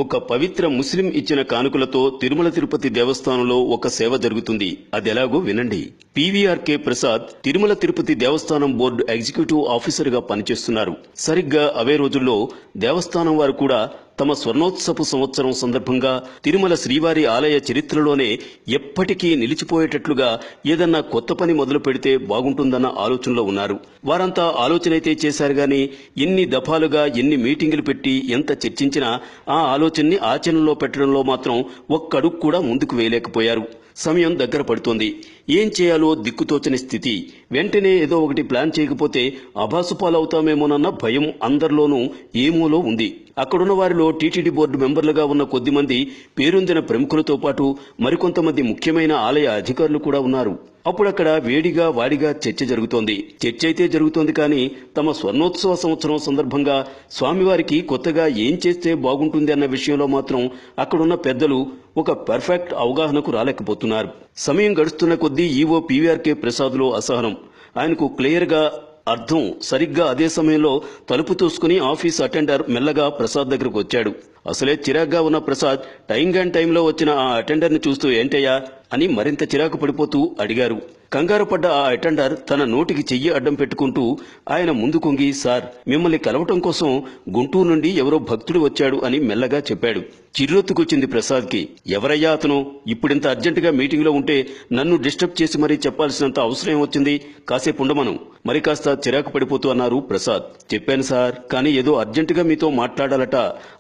ఒక పవిత్ర ముస్లిం ఇచ్చిన కానుకలతో తిరుమల తిరుపతి దేవస్థానంలో ఒక సేవ జరుగుతుంది. అదెలాగో వినండి. పీవీఆర్కే ప్రసాద్ తిరుమల తిరుపతి దేవస్థానం బోర్డు ఎగ్జిక్యూటివ్ ఆఫీసర్ గా పనిచేస్తున్నారు. సరిగ్గా అవే రోజుల్లో దేవస్థానం వారు కూడా తమ స్వర్ణోత్సవ సంవత్సరం సందర్భంగా తిరుమల శ్రీవారి ఆలయ చరిత్రలోనే ఎప్పటికీ నిలిచిపోయేటట్లుగా ఏదన్నా కొత్త పని మొదలు పెడితే బాగుంటుందన్న ఆలోచనలో ఉన్నారు. వారంతా ఆలోచనైతే చేశారు గాని ఎన్ని దఫాలుగా ఎన్ని మీటింగులు పెట్టి ఎంత చర్చించినా ఆ ఆలోచనని ఆచరణలో పెట్టడంలో మాత్రం ఒక్కడుగు కూడా ముందుకు వేయలేకపోయారు. సమయం దగ్గర పడుతోంది. ఏం చేయాలో దిక్కుతోచని స్థితి. వెంటనే ఏదో ఒకటి ప్లాన్ చేయకపోతే అభాసుపాలవుతామేమోనన్న భయం అందరిలోనూ ఏమోలో ఉంది. అక్కడున్న వారిలో టీటీడీ బోర్డు మెంబర్లుగా ఉన్న కొద్దిమంది పేరొందిన ప్రముఖులతో పాటు మరికొంతమంది ముఖ్యమైన ఆలయ అధికారులు కూడా ఉన్నారు. అప్పుడక్కడ వేడిగా వాడిగా చర్చ జరుగుతోంది. చర్చ అయితే జరుగుతోంది కానీ తమ స్వర్ణోత్సవ సంవత్సరం సందర్భంగా స్వామివారికి కొత్తగా ఏం చేస్తే బాగుంటుంది అన్న విషయంలో మాత్రం అక్కడున్న పెద్దలు ఒక పర్ఫెక్ట్ అవగాహనకు రాలేకపోతున్నారు. సమయం గడుస్తున్న కొద్దీ ఈవో పీవీఆర్కే ప్రసాద్లో అసహనం. ఆయనకు క్లియర్గా అర్థం. సరిగ్గా అదే సమయంలో తలుపు తోసుకుని ఆఫీస్ అటెండర్ మెల్లగా ప్రసాద్ దగ్గరకు వచ్చాడు. అసలే చిరాగ్గా ఉన్న ప్రసాద్ టైంలో వచ్చిన ఆ అటెండర్ని చూస్తూ ఏంటయ్యా అని మరింత చిరాకు పడిపోతూ అడిగారు. కంగారు పడ్డ ఆ అటెండర్ తన నోటికి చెయ్యి అడ్డం పెట్టుకుంటూ ఆయన ముందు కొంగి, సార్, మిమ్మల్ని కలవటం కోసం గుంటూరు నుండి ఎవరో భక్తుడు వచ్చాడు అని మెల్లగా చెప్పాడు. చిర్రొత్తుకొచ్చింది ప్రసాద్కి. ఎవరయ్యా అతను? ఇప్పుడింత అర్జెంటుగా మీటింగ్లో ఉంటే నన్ను డిస్టర్బ్ చేసి మరీ చెప్పాల్సినంత అవసరం వచ్చింది. కాసేపు ఉండమను. మరి కాస్త చిరాకు పడిపోతూ అన్నారు ప్రసాద్. చెప్పాను సార్, కానీ ఏదో అర్జెంటుగా మీతో మాట్లాడాలట.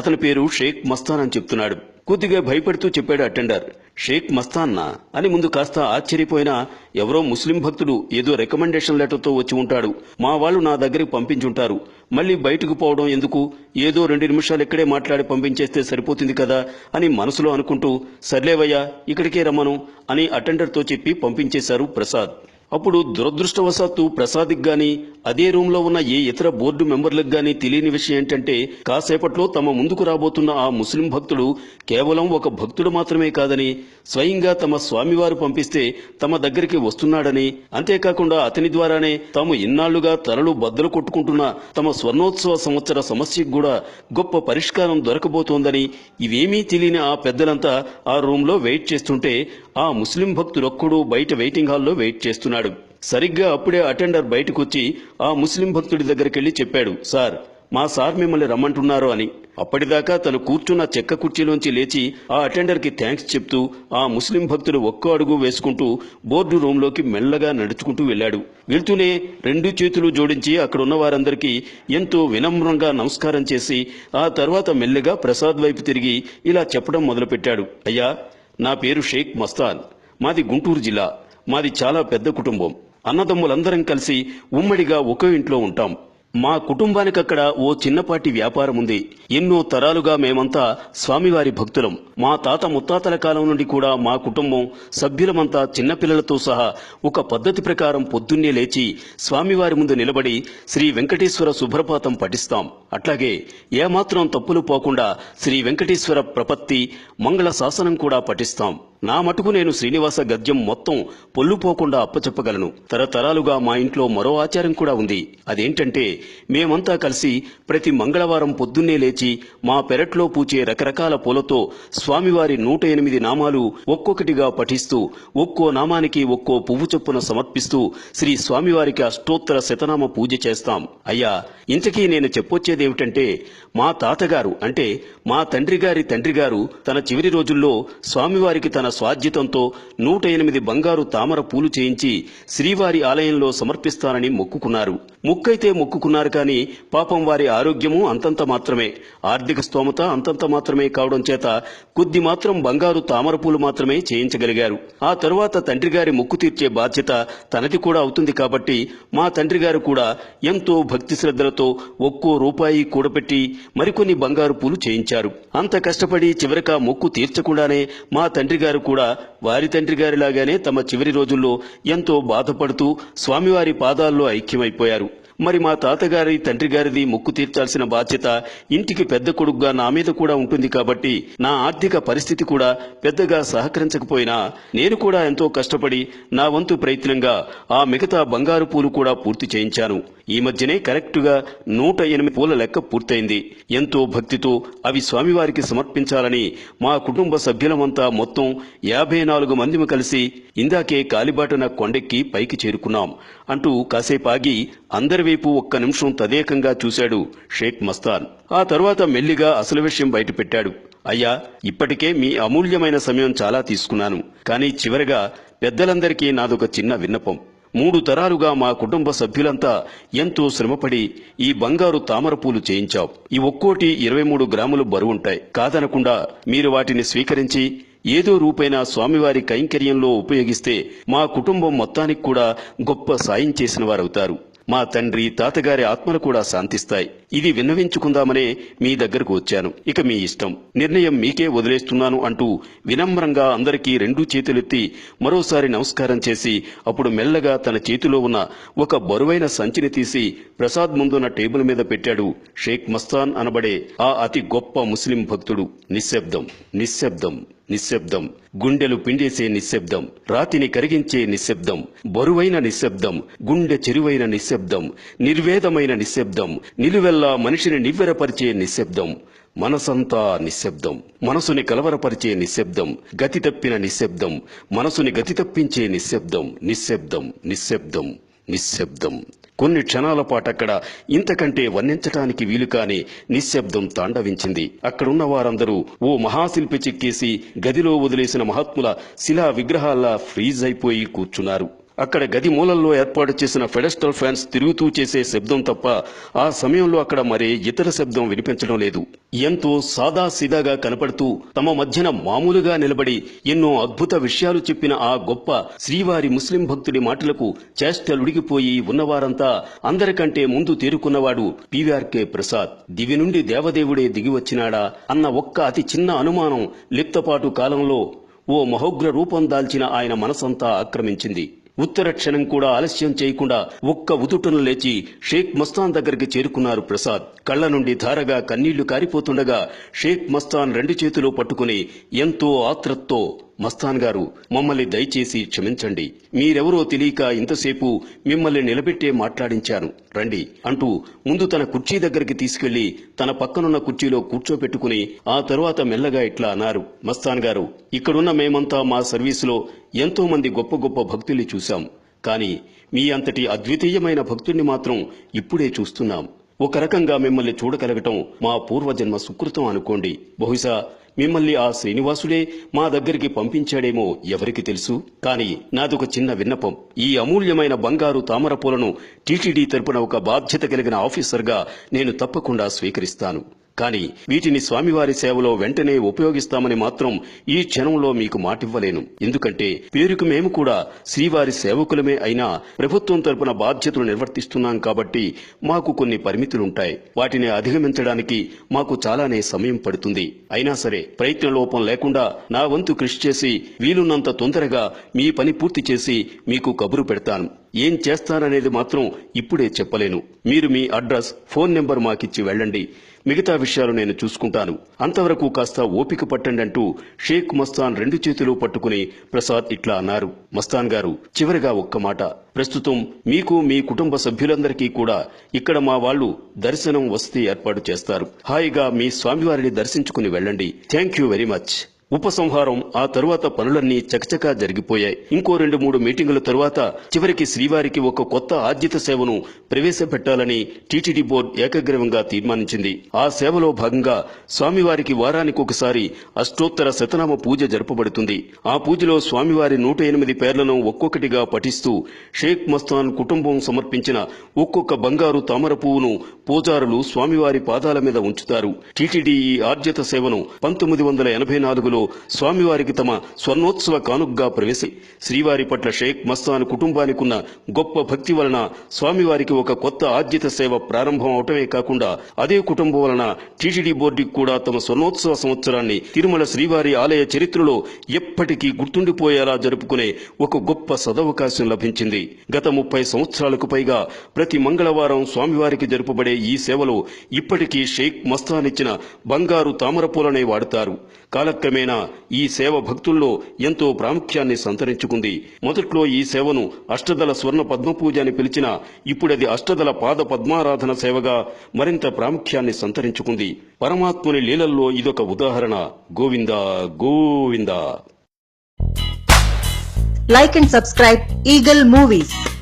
అతని పేరు షేక్ మస్తాన్ అని చెప్తున్నాడు. కొద్దిగా భయపడుతూ చెప్పాడు అటెండర్. షేక్ మస్తాన్నా అని ముందు కాస్త ఆశ్చర్యపోయినా, ఎవరో ముస్లిం భక్తుడు ఏదో రికమెండేషన్ లెటర్తో వచ్చి ఉంటాడు. మా వాళ్ళు నా దగ్గరికి పంపించుంటారు. మళ్ళీ బయటకు పోవడం ఎందుకు? ఏదో 2 నిమిషాలు ఇక్కడే మాట్లాడి పంపించేస్తే సరిపోతుంది కదా అని మనసులో అనుకుంటూ, సర్లేవయ్యా, ఇక్కడికే రమ్మను అని అటెండర్తో చెప్పి పంపించేశారు ప్రసాద్. అప్పుడు దురదృష్టవశాత్తు ప్రసాద్కి గాని అదే రూమ్లో ఉన్న ఏ ఇతర బోర్డు మెంబర్లకు గాని తెలియని విషయం ఏంటంటే, కాసేపట్లో తమ ముందుకు రాబోతున్న ఆ ముస్లిం భక్తుడు కేవలం ఒక భక్తుడు మాత్రమే కాదని, స్వయంగా తమ స్వామివారు పంపిస్తే తమ దగ్గరికి వస్తున్నాడని, అంతేకాకుండా అతని ద్వారానే తాము ఇన్నాళ్లుగా తలలు బద్దలు కొట్టుకుంటున్న తమ స్వర్ణోత్సవ సంవత్సర సమస్యకు కూడా గొప్ప పరిష్కారం దొరకబోతోందని ఇవేమీ తెలియని ఆ పెద్దలంతా ఆ రూమ్లో వెయిట్ చేస్తుంటే, ఆ ముస్లిం భక్తుడొక్కడు బయట వెయిటింగ్ హాల్లో వెయిట్ చేస్తున్నాడు. సరిగ్గా అప్పుడే అటెండర్ బయటకు వచ్చి ఆ ముస్లిం భక్తుడి దగ్గరికెళ్లి చెప్పాడు, సార్, మా సార్ మిమ్మల్ని రమ్మంటున్నారు అని. అప్పటిదాకా తను కూర్చున్న చెక్క కుర్చీలోంచి లేచి ఆ అటెండర్కి థ్యాంక్స్ చెప్తూ ఆ ముస్లిం భక్తుడు ఒక్కో అడుగు వేసుకుంటూ బోర్డు రూంలోకి మెల్లగా నడుచుకుంటూ వెళ్లాడు. వెళ్తూనే 2 చేతులు జోడించి అక్కడున్న వారందరికీ ఎంతో వినమ్రంగా నమస్కారం చేసి ఆ తర్వాత మెల్లగా ప్రసాద్ వైపు తిరిగి ఇలా చెప్పడం మొదలుపెట్టాడు. అయ్యా, నా పేరు షేక్ మస్తాన్. మాది గుంటూరు జిల్లా. మాది చాలా పెద్ద కుటుంబం. అన్నదమ్ములందరం కలిసి ఉమ్మడిగా ఒకే ఇంట్లో ఉంటాం. మా కుటుంబానికి అక్కడ ఓ చిన్నపాటి వ్యాపారం ఉంది. ఎన్నో తరాలుగా మేమంతా స్వామివారి భక్తులం. మా తాత ముత్తాతల కాలం నుండి కూడా మా కుటుంబం సభ్యులమంతా చిన్నపిల్లలతో సహా ఒక పద్ధతి ప్రకారం పొద్దున్నే లేచి స్వామివారి ముందు నిలబడి శ్రీ వెంకటేశ్వర సుప్రభాతం పఠిస్తాం. అట్లాగే ఏమాత్రం తప్పులు పోకుండా శ్రీ వెంకటేశ్వర ప్రపత్తి మంగళ శాసనం కూడా పఠిస్తాం. నా మటుకు నేను శ్రీనివాస గద్యం మొత్తం పొల్లుపోకుండా అప్పచెప్పగలను. తరతరాలుగా మా ఇంట్లో మరో ఆచారం కూడా ఉంది. అదేంటంటే, మేమంతా కలిసి ప్రతి మంగళవారం పొద్దున్నే లేచి మా పెరట్లో పూచే రకరకాల పూలతో స్వామివారి 108 నామాలు ఒక్కొక్కటిగా పఠిస్తూ ఒక్కో నామానికి ఒక్కో పువ్వు చొప్పున సమర్పిస్తూ శ్రీ స్వామివారికి అష్టోత్తర శతనామ పూజ చేస్తాం. అయ్యా, ఇంతకీ నేను చెప్పొచ్చేదేమిటంటే, మా తాతగారు అంటే మా తండ్రి గారు తన చివరి రోజుల్లో స్వామివారికి తన స్వాధ్యతంతో 108 బంగారు తామర పూలు చేయించి శ్రీవారి ఆలయంలో సమర్పిస్తానని మొక్కుకున్నారు. మొక్కైతే మొక్కుకున్నారు కానీ పాపం వారి ఆరోగ్యము అంతంత మాత్రమే, ఆర్థిక స్తోమత అంతంత మాత్రమే కావడం చేత కొద్ది మాత్రం బంగారు తామర పూలు మాత్రమే చేయించగలిగారు. ఆ తరువాత తండ్రి గారి మొక్కు తీర్చే బాధ్యత తనది కూడా అవుతుంది కాబట్టి మా తండ్రి గారు కూడా ఎంతో భక్తి శ్రద్ధలతో ఒక్కో రూపాయి కూడబెట్టి మరికొన్ని బంగారు పూలు చేయించారు. అంత కష్టపడి చివరిక మొక్కు తీర్చకుండానే మా తండ్రి గారు కూడా వారి తండ్రి గారిలాగానే తమ చివరి రోజుల్లో ఎంతో బాధపడుతూ స్వామివారి పాదాల్లో ఐక్యమైపోయారు. మరి మా తాతగారి తండ్రి గారిది మొక్కు తీర్చాల్సిన బాధ్యత ఇంటికి పెద్ద కొడుకుగా నా మీద కూడా ఉంటుంది కాబట్టి నా ఆర్థిక పరిస్థితి కూడా పెద్దగా సహకరించకపోయినా నేను కూడా ఎంతో కష్టపడి నా వంతు ప్రయత్నంగా ఆ మిగతా బంగారు పూలు కూడా పూర్తి చేయించాను. ఈ మధ్యనే కరెక్టుగా 108 పూల లెక్క పూర్తయింది. ఎంతో భక్తితో అవి స్వామివారికి సమర్పించాలని మా కుటుంబ సభ్యులమంతా మొత్తం 54 మందిమి కలిసి ఇందాకే కాలిబాటన కొండెక్కి పైకి చేరుకున్నాం అంటూ కాసేపాగి అందరి వైపు ఒక్క నిమిషం తదేకంగా చూశాడు షేక్ మస్తాన్. ఆ తర్వాత మెల్లిగా అసలు విషయం బయటపెట్టాడు. అయ్యా, ఇప్పటికే మీ అమూల్యమైన సమయం చాలా తీసుకున్నాను. కానీ చివరగా పెద్దలందరికీ నాదొక చిన్న విన్నపం. 3 తరాలుగా మా కుటుంబ సభ్యులంతా ఎంతో శ్రమపడి ఈ బంగారు తామరపూలు చేయించావు. ఈ ఒక్కోటి 23 గ్రాములు బరువుంటాయి. కాదనకుండా మీరు వాటిని స్వీకరించి ఏదో రూపైన స్వామివారి కైంకర్యంలో ఉపయోగిస్తే మా కుటుంబం మొత్తానికి కూడా గొప్ప సాయం చేసిన వారవుతారు. మా తండ్రి తాతగారి ఆత్మలు కూడా శాంతిస్తాయి. ఇది విన్నవించుకుందామనే మీ దగ్గరకు వచ్చాను. ఇక మీ ఇష్టం, నిర్ణయం మీకే వదిలేస్తున్నాను అంటూ వినమ్రంగా అందరికీ 2 చేతులెత్తి మరోసారి నమస్కారం చేసి అప్పుడు మెల్లగా తన చేతిలో ఉన్న ఒక బరువైన సంచిని తీసి ప్రసాద్ ముందున్న టేబుల్ మీద పెట్టాడు షేక్ మస్తాన్ అనబడే ఆ అతి గొప్ప ముస్లిం భక్తుడు. నిశ్శబ్దం, నిశ్శబ్దం, నిశ్శబ్దం. గుండెలు పిండేసే నిశ్శబ్దం, రాతిని కరిగించే నిశ్శబ్దం, బరువైన నిశ్శబ్దం, గుండె చెరువైన నిశ్శబ్దం, నిర్వేదమైన నిశ్శబ్దం, నిలువెల్లా మనిషిని నివ్వెరపరిచే నిశ్శబ్దం, మనసంతా నిశ్శబ్దం, మనసుని కలవరపరిచే నిశ్శబ్దం, గతి తప్పిన నిశ్శబ్దం, మనసుని గతి తప్పించే నిశ్శబ్దం, నిశ్శబ్దం, నిశ్శబ్దం, నిశ్శబ్దం. కొన్ని క్షణాల పాటక్కడ ఇంతకంటే వర్ణించటానికి వీలుకాని నిశ్శబ్దం తాండవించింది. అక్కడున్న వారందరూ ఓ మహాశిల్పి చెక్కేసి గదిలో వదిలేసిన మహాత్ముల శిలా విగ్రహాల్లా ఫ్రీజ్ అయిపోయి కూర్చున్నారు. అక్కడ గది మూలల్లో ఏర్పాటు చేసిన ఫెడస్టల్ ఫ్యాన్స్ తిరుగుతూ చేసే శబ్దం తప్ప ఆ సమయంలో అక్కడ మరే ఇతర శబ్దం వినిపించడం లేదు. ఎంతో సాదాసీదాగా కనపడుతూ తమ మధ్యన మామూలుగా నిలబడి ఎన్నో అద్భుత విషయాలు చెప్పిన ఆ గొప్ప శ్రీవారి ముస్లిం భక్తుడి మాటలకు చేష్టలుడిగిపోయి ఉన్నవారంతా అందరికంటే ముందు తేరుకున్నవాడు పీవీఆర్కే ప్రసాద్. దివి నుండి దేవదేవుడే దిగి వచ్చినాడా అన్న ఒక్క అతి చిన్న అనుమానం లిప్తపాటు కాలంలో ఓ మహోగ్ర రూపం దాల్చిన ఆయన మనసంతా ఆక్రమించింది. ఉత్తర క్షణం కూడా ఆలస్యం చేయకుండా ఒక్క ఉదుటను లేచి షేక్ మస్తాన్ దగ్గరికి చేరుకున్నారు ప్రసాద్. కళ్ల నుండి ధారగా కన్నీళ్లు కారిపోతుండగా షేక్ మస్తాన్ 2 చేతులు పట్టుకుని ఎంతో ఆత్రతో, మస్తాన్ గారు, మమ్మల్ని దయచేసి క్షమించండి. మీరెవరో తెలియక ఇంతసేపు మిమ్మల్ని నిలబెట్టే మాట్లాడించాను, రండి అంటూ ముందు తన కుర్చీ దగ్గరికి తీసుకెళ్లి తన పక్కనున్న కుర్చీలో కూర్చోపెట్టుకుని ఆ తరువాత మెల్లగా ఇట్లా అన్నారు. మస్తాన్ గారు, ఇక్కడున్న మేమంతా మా సర్వీసులో ఎంతో మంది గొప్ప గొప్ప భక్తుల్ని చూశాం. కానీ మీ అంతటి అద్వితీయమైన భక్తుడిని మాత్రం ఇప్పుడే చూస్తున్నాం. ఒక రకంగా మిమ్మల్ని చూడగలగటం మా పూర్వజన్మ సుకృతం అనుకోండి. బహుశా మిమ్మల్ని ఆ శ్రీనివాసుడే మా దగ్గరికి పంపించాడేమో ఎవరికి తెలుసు. కానీ నాదొక చిన్న విన్నపం. ఈ అమూల్యమైన బంగారు తామరపూలను టీటీడీ తరపున ఒక బాధ్యత కలిగిన ఆఫీసర్గా నేను తప్పకుండా స్వీకరిస్తాను. కానీ వీటిని స్వామివారి సేవలో వెంటనే ఉపయోగిస్తామని మాత్రం ఈ క్షణంలో మీకు మాటివ్వలేను. ఎందుకంటే పేరుకు మేము కూడా శ్రీవారి సేవకులమే అయినా ప్రభుత్వం తరపున బాధ్యతలు నిర్వర్తిస్తున్నాం కాబట్టి మాకు కొన్ని పరిమితులుంటాయి. వాటిని అధిగమించడానికి మాకు చాలానే సమయం పడుతుంది. అయినా సరే ప్రయత్న లోపం లేకుండా నా వంతు కృషి చేసి వీలున్నంత తొందరగా మీ పని పూర్తి చేసి మీకు కబురు పెడతాను. ఏం చేస్తాననేది మాత్రం ఇప్పుడే చెప్పలేను. మీరు మీ అడ్రస్, ఫోన్ నెంబర్ మాకిచ్చి వెళ్ళండి. మిగతా విషయాలు నేను చూసుకుంటాను. అంతవరకు కాస్త ఓపిక పట్టండి అంటూ షేక్ మస్తాన్ 2 చేతులు పట్టుకుని ప్రసాద్ ఇట్లా అన్నారు. మస్తాన్ గారు, చివరిగా ఒక్క మాట. ప్రస్తుతం మీకు, మీ కుటుంబ సభ్యులందరికీ కూడా ఇక్కడ మా వాళ్ళు దర్శనం, వసతి ఏర్పాటు చేస్తారు. హాయిగా మీ స్వామివారిని దర్శించుకుని వెళ్ళండి. Thank you very much. ఉపసంహారం ఆ తరువాత పనులన్నీ చకచకా జరిగిపోయాయి. ఇంకో 2-3 మీటింగుల తరువాత చివరికి శ్రీవారికి ఒక కొత్త ఆర్జిత సేవను ప్రవేశపెట్టాలని టీటీడీ బోర్డు ఏకగ్రీవంగా తీర్మానించింది. ఆ సేవలో భాగంగా స్వామివారికి వారానికి ఒకసారి అష్టోత్తర శతనామ పూజ జరపబడుతుంది. ఆ పూజలో స్వామివారి 108 పేర్లను ఒక్కొక్కటిగా పఠిస్తూ షేక్ మస్తాన్ కుటుంబం సమర్పించిన ఒక్కొక్క బంగారు తామర పువ్వును పూజారులు స్వామివారి పాదాల మీద ఉంచుతారు. టీటీడీ ఈ ఆర్జిత సేవను 1984లో స్వామివారికి తమ స్వర్ణోత్సవ కానుకగా ప్రవేశి శ్రీవారి పట్ల షేక్ మస్తాన్ కుటుంబానికి ఉన్న గొప్ప భక్తి వలన స్వామివారికి ఒక కొత్త ఆర్జిత సేవ ప్రారంభం అవటమే కాకుండా అదే కుటుంబం వలన టీటీడీ బోర్డుకి కూడా తమ స్వర్ణోత్సవ సంవత్సరాన్ని తిరుమల శ్రీవారి ఆలయ చరిత్రలో ఎప్పటికీ గుర్తుండిపోయేలా జరుపుకునే ఒక గొప్ప సదవకాశం లభించింది. గత 30 సంవత్సరాలకు పైగా ప్రతి మంగళవారం స్వామివారికి జరుపబడే ఈ సేవలో ఇప్పటికీ షేక్ మస్తాన్ ఇచ్చిన బంగారు తామరపూలనే వాడుతారు. కాలక్రమేణా అయినా ఈ సేవ భక్తుల్లో ఎంతో ప్రాముఖ్యాన్ని సంతరించుకుంది. మొదట్లో ఈ సేవను అష్టదళ స్వర్ణ పద్మపూజ అని పిలిచినా ఇప్పుడది అష్టదళ పాద పద్మారాధన సేవగా మరింత ప్రాముఖ్యాన్ని సంతరించుకుంది. పరమాత్ముని లీలల్లో ఇదొక ఉదాహరణ. Govinda Govinda. Like and subscribe Eagle Movies.